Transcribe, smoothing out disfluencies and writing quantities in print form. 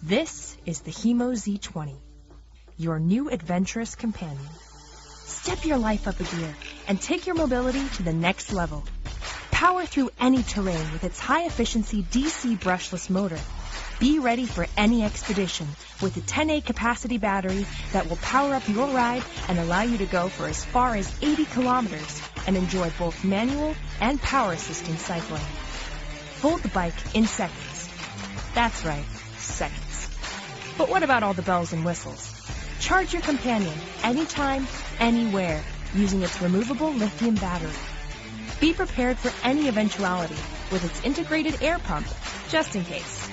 This is the Hemo Z20, your new adventurous companion. Step your life up a gear and take your mobility to the next level. Power through any terrain with its high-efficiency DC brushless motor. Be ready for any expedition with a 10A capacity battery that will power up your ride and allow you to go for as far as 80 kilometers and enjoy both manual and power assistance cycling. Fold the bike in seconds. That's right, seconds. But what about all the bells and whistles? Charge your companion anytime, anywhere, using its removable lithium battery. Be prepared for any eventuality with its integrated air pump, just in case.